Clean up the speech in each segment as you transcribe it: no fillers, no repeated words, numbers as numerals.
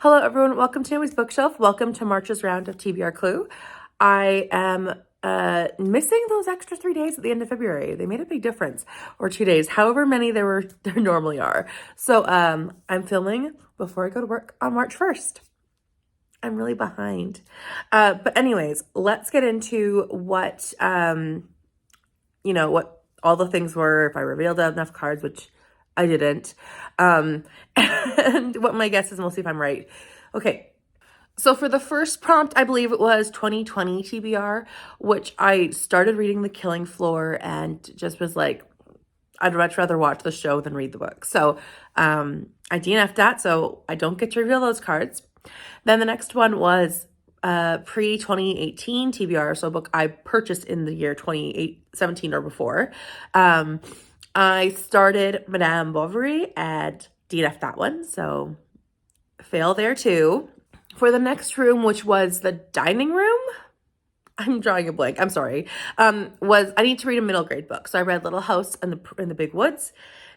Hello everyone, welcome to Naomi's Bookshelf. Welcome to March's round of TBR Clue. I am missing those extra 3 days at the end of February. They made a big difference, or 2 days, however many there normally are. So I'm filming before I go to work on March 1st. I'm really behind. But anyways, let's get into what, what all the things were, if I revealed enough cards, which I didn't, and what my guess is, and we'll see if I'm right. Okay, so for the first prompt, I believe it was 2020 TBR, which I started reading The Killing Floor and just was like, I'd much rather watch the show than read the book. So I DNF'd that, so I don't get to reveal those cards. Then the next one was pre-2018 TBR, so a book I purchased in the year 2017 or before. I started Madame Bovary and DNF'd that one, so fail there too. For the next room, which was the dining room, I'm drawing a blank, I'm sorry, was I need to read a middle grade book. So I read Little House in the Big Woods.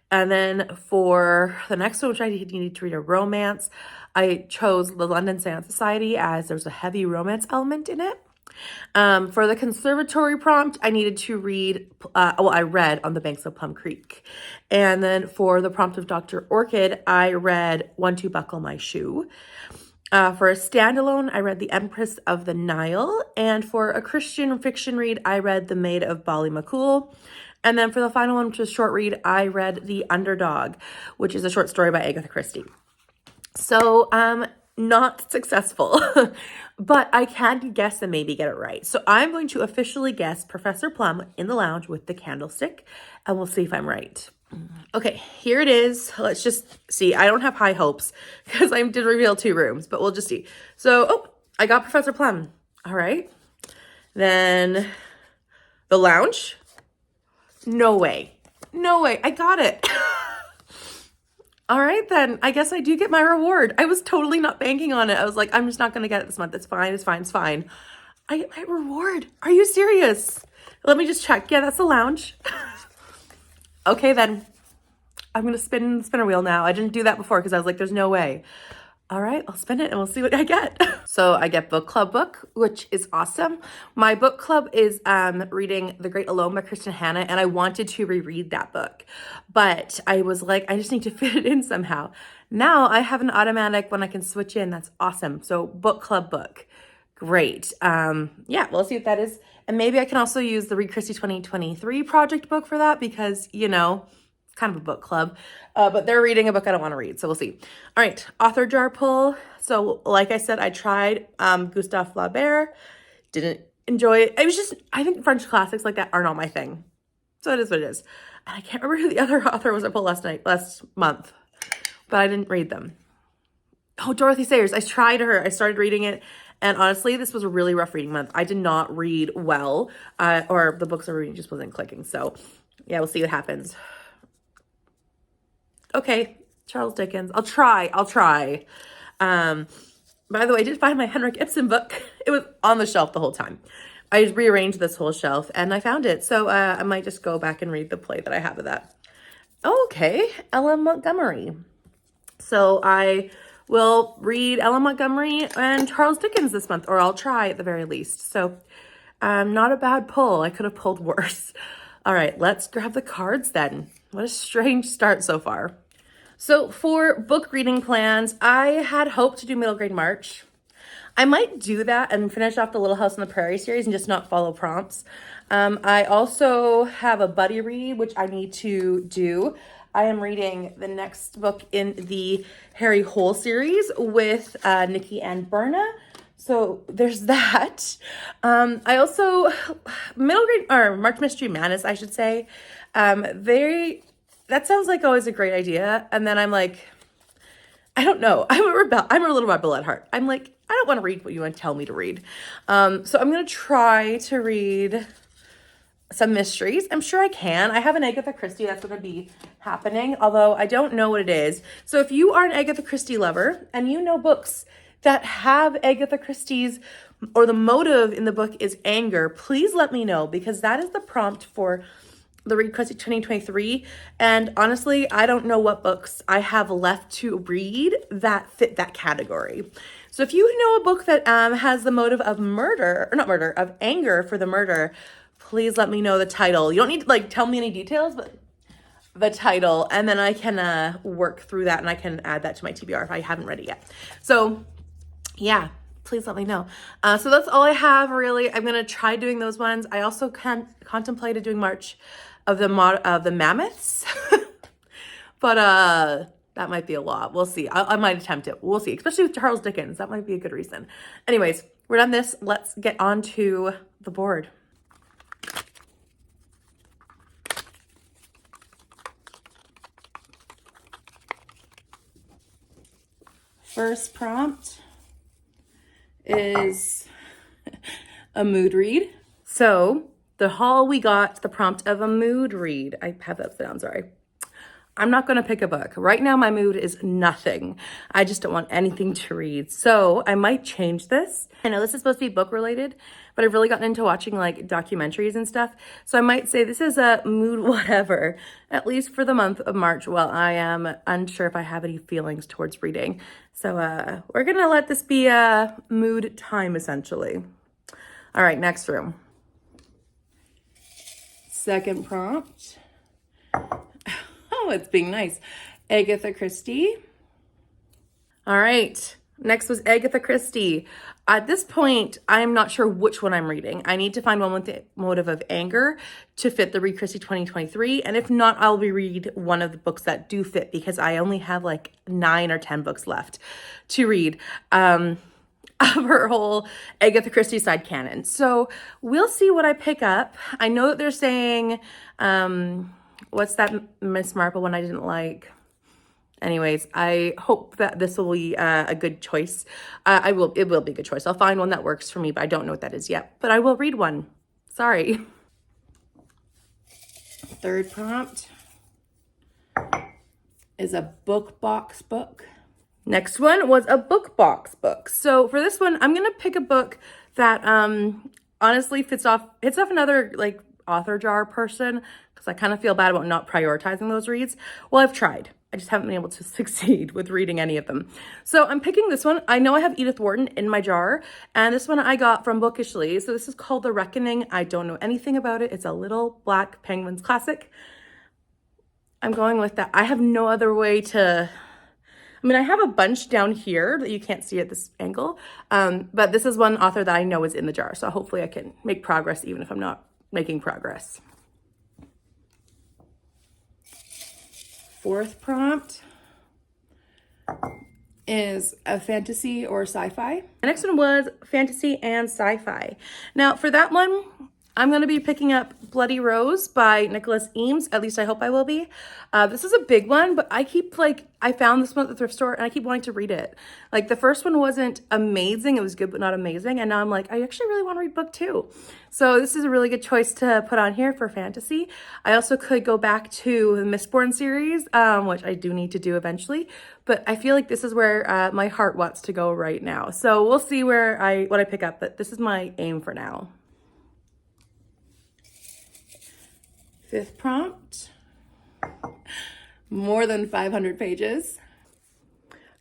And then for the next one, which I needed to read a romance, I chose The London Seance Society as there's a heavy romance element in it. For the conservatory prompt, I needed to read, I read On the Banks of Plum Creek. And then for the prompt of Dr. Orchid, I read One to Buckle My Shoe. For a standalone, I read The Empress of the Nile. And for a Christian fiction read, I read The Maid of Ballymacool. And then for the final one, which was short read, I read The Underdog, which is a short story by Agatha Christie. So, not successful, but I can guess and maybe get it right. So I'm going to officially guess Professor Plum in the Lounge with the Candlestick, and we'll see if I'm right. Okay, here it is. Let's just see. I don't have high hopes because I did reveal 2 rooms, but we'll just see. So, I got Professor Plum. All right. Then the Lounge. No way. No way. I got it. All right, then. I guess I do get my reward. I was totally not banking on it. I was like, I'm just not going to get it this month. It's fine. It's fine. It's fine. I get my reward. Are you serious? Let me just check. Yeah, that's the Lounge. Okay, then. I'm going to spin the spinner wheel now. I didn't do that before because I was like, there's no way. All right, I'll spin it and we'll see what I get. So I get book club book, which is awesome. My book club is reading The Great Alone by Kristen Hanna, and I wanted to reread that book. But I was like, I just need to fit it in somehow. Now I have an automatic when I can switch in. That's awesome. So book club book. Great. Yeah, we'll see what that is. And maybe I can also use the Read Christie 2023 project book for that because, kind of a book club, but they're reading a book I don't want to read, so we'll see. All right, author jar pull. So like I said, I tried Gustave Flaubert, didn't enjoy it. It was just, I think French classics like that are not my thing. So it is what it is. And I can't remember who the other author was I pulled last month, but I didn't read them. Oh, Dorothy Sayers. I tried her. I started reading it. And honestly, this was a really rough reading month. I did not read well, or the books I was reading just wasn't clicking. So yeah, we'll see what happens. Okay, Charles Dickens. I'll try. By the way, I did find my Henrik Ibsen book. It was on the shelf the whole time. I rearranged this whole shelf and I found it. So I might just go back and read the play that I have of that. Okay, Ella Montgomery. So I will read Ella Montgomery and Charles Dickens this month, or I'll try at the very least. So not a bad pull. I could have pulled worse. All right, let's grab the cards then. What a strange start so far. So for book reading plans, I had hoped to do middle grade March. I might do that and finish off the Little House on the Prairie series and just not follow prompts. I also have a buddy read, which I need to do. I am reading the next book in the Harry Hole series with Nikki and Berna. So there's that. I also, middle grade, or March Mystery Madness, I should say. That sounds like always a great idea. And then I'm like, I don't know. I'm a little rebel at heart. I'm like, I don't want to read what you want to tell me to read. So I'm going to try to read some mysteries. I'm sure I can. I have an Agatha Christie that's going to be happening, although I don't know what it is. So if you are an Agatha Christie lover and you know books that have Agatha Christie's, or the motive in the book is anger, please let me know, because that is the prompt for the Read Crusty 2023. And honestly, I don't know what books I have left to read that fit that category. So if you know a book that has the motive of murder, or not murder, of anger for the murder, please let me know the title. You don't need to like tell me any details, but the title, and then I can work through that and I can add that to my TBR if I haven't read it yet. So yeah, please let me know. So that's all I have really. I'm gonna try doing those ones. I also contemplated doing March of the Mammoths, but that might be a lot. We'll see. I might attempt it. We'll see. Especially with Charles Dickens, that might be a good reason. Anyways, we're done this. Let's get on to the board. First prompt is a mood read. So the haul, we got the prompt of a mood read. I have that upside down, sorry. I'm not gonna pick a book. Right now my mood is nothing. I just don't want anything to read. So I might change this. I know this is supposed to be book related, but I've really gotten into watching like documentaries and stuff. So I might say this is a mood whatever, at least for the month of March, while I am unsure if I have any feelings towards reading. So we're gonna let this be a mood time essentially. All right, next room. Second prompt. Oh, it's being nice. Agatha Christie. All right. Next was Agatha Christie. At this point, I'm not sure which one I'm reading. I need to find one with the motive of anger to fit the Read Christie 2023. And if not, I'll reread one of the books that do fit because I only have like 9 or 10 books left to read of her whole Agatha Christie side canon. So we'll see what I pick up. I know that they're saying, what's that Miss Marple one I didn't like? Anyways, I hope that this will be a good choice. It will be a good choice. I'll find one that works for me, but I don't know what that is yet. But I will read one. Sorry. Third prompt is a book box book. Next one was a book box book. So for this one, I'm gonna pick a book that honestly hits off another like author jar person because I kind of feel bad about not prioritizing those reads. Well, I've tried. I just haven't been able to succeed with reading any of them. So I'm picking this one. I know I have Edith Wharton in my jar, and this one I got from Bookishly. So this is called The Reckoning. I don't know anything about it. It's a little Black Penguins classic. I'm going with that. I have no other way to... I mean, I have a bunch down here that you can't see at this angle, but this is one author that I know is in the jar. So hopefully I can make progress even if I'm not making progress. Fourth prompt is a fantasy or sci-fi. The next one was fantasy and sci-fi. Now for that one, I'm going to be picking up Bloody Rose by Nicholas Eames. At least I hope I will be. This is a big one, but I found this one at the thrift store and I keep wanting to read it. Like the first one wasn't amazing. It was good, but not amazing. And now I'm like, I actually really want to read book 2. So this is a really good choice to put on here for fantasy. I also could go back to the Mistborn series, which I do need to do eventually. But I feel like this is where my heart wants to go right now. So we'll see what I pick up, but this is my aim for now. Fifth prompt, more than 500 pages.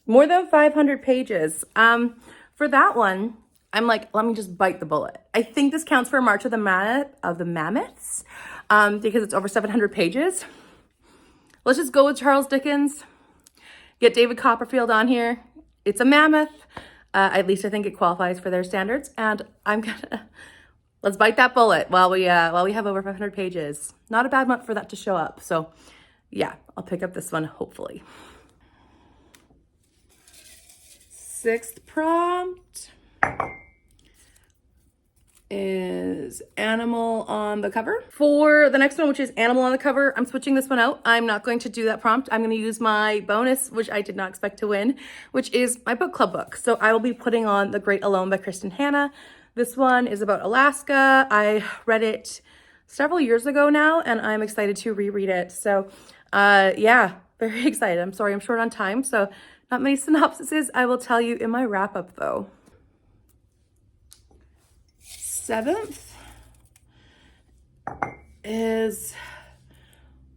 More than 500 pages. For that one, I'm like, let me just bite the bullet. I think this counts for March of the Mammoths because it's over 700 pages. Let's just go with Charles Dickens. Get David Copperfield on here. It's a mammoth. At least I think it qualifies for their standards. And I'm gonna... Let's bite that bullet while we have over 500 pages. Not a bad month for that to show up. So yeah, I'll pick up this one hopefully. Sixth prompt is Animal on the Cover. For the next one, which is Animal on the Cover, I'm switching this one out. I'm not going to do that prompt. I'm going to use my bonus, which I did not expect to win, which is my book club book. So I will be putting on The Great Alone by Kristen Hanna. This one is about Alaska. I read it several years ago now, and I'm excited to reread it. So yeah, very excited. I'm sorry I'm short on time, so not many synopsises. I will tell you in my wrap up though. Seventh is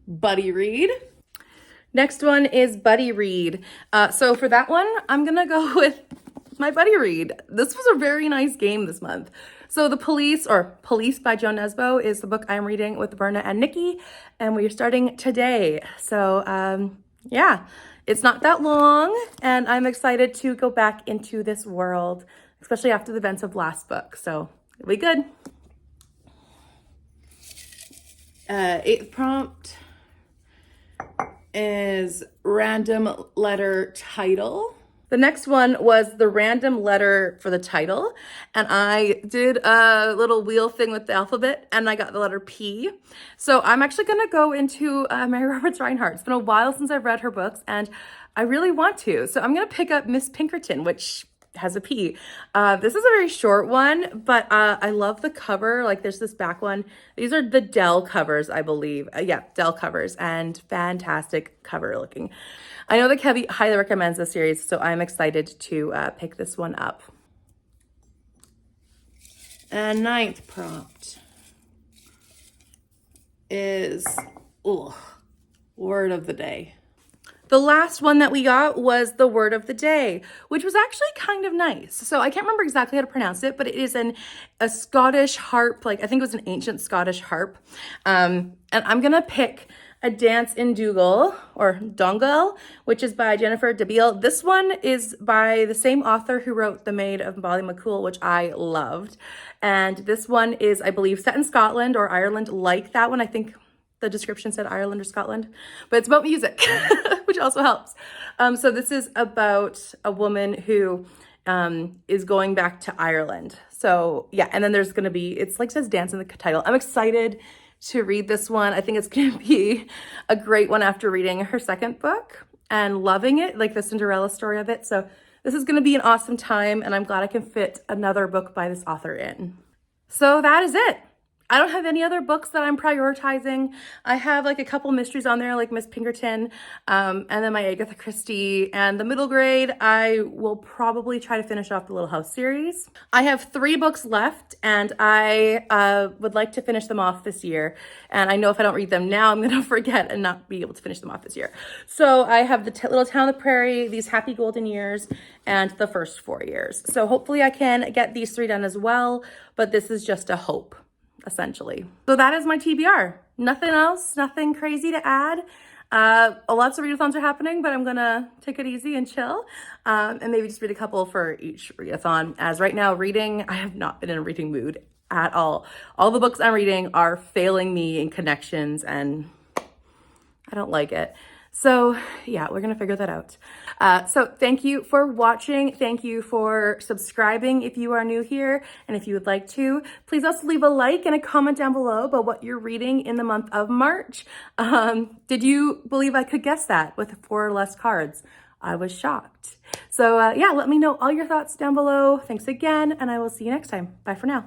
Buddy read. Next one is buddy read. So for that one, I'm gonna go with my buddy read. This was a very nice game this month. So The Police, or Police by Joe Nesbo, is the book I'm reading with Berna and Nikki, and we're starting today. So yeah, it's not that long, and I'm excited to go back into this world, especially after the events of last book. So it'll be good. Eighth prompt is random letter title. The next one was the random letter for the title, and I did a little wheel thing with the alphabet, and I got the letter P. So I'm actually gonna go into Mary Roberts Reinhardt. It's been a while since I've read her books, and I really want to. So I'm gonna pick up Miss Pinkerton, which has a P. This is a very short one, but I love the cover. Like, there's this back one. These are the Dell covers, I believe. Yeah, Dell covers, and fantastic cover looking. I know that Kevy highly recommends this series, so I'm excited to pick this one up. And ninth prompt is word of the day. The last one that we got was the word of the day, which was actually kind of nice. So I can't remember exactly how to pronounce it, but it is a Scottish harp. Like, I think it was an ancient Scottish harp. And I'm gonna pick A Dance in Dougal, or Dongal, which is by Jennifer Debiel. This one is by the same author who wrote The Maid of Molly McCool, which I loved. And this one is, I believe, set in Scotland or Ireland, like that one. I think the description said Ireland or Scotland, but it's about music, which also helps. So this is about a woman who is going back to Ireland. So yeah, and then there's gonna be, it's like says dance in the title. I'm excited to read this one. I think it's gonna be a great one after reading her second book and loving it, like the Cinderella story of it. So this is gonna be an awesome time, and I'm glad I can fit another book by this author in. So that is it. I don't have any other books that I'm prioritizing. I have like a couple mysteries on there, like Miss Pinkerton, and then my Agatha Christie, and the middle grade. I will probably try to finish off the Little House series. I have 3 books left, and I would like to finish them off this year. And I know if I don't read them now, I'm gonna forget and not be able to finish them off this year. So I have the Little Town on the Prairie, These Happy Golden Years, and The First 4 Years. So hopefully I can get these 3 done as well, but this is just a hope, essentially. So that is my TBR. Nothing else, nothing crazy to add. Lots of readathons are happening, but I'm gonna take it easy and chill, and maybe just read a couple for each readathon. As right now, reading, I have not been in a reading mood at all. All the books I'm reading are failing me in connections, and I don't like it. So yeah, we're gonna figure that out. So thank you for watching. Thank you for subscribing if you are new here. And if you would like to, please also leave a like and a comment down below about what you're reading in the month of March. Did you believe I could guess that with 4 less cards? I was shocked. So yeah, let me know all your thoughts down below. Thanks again, and I will see you next time. Bye for now.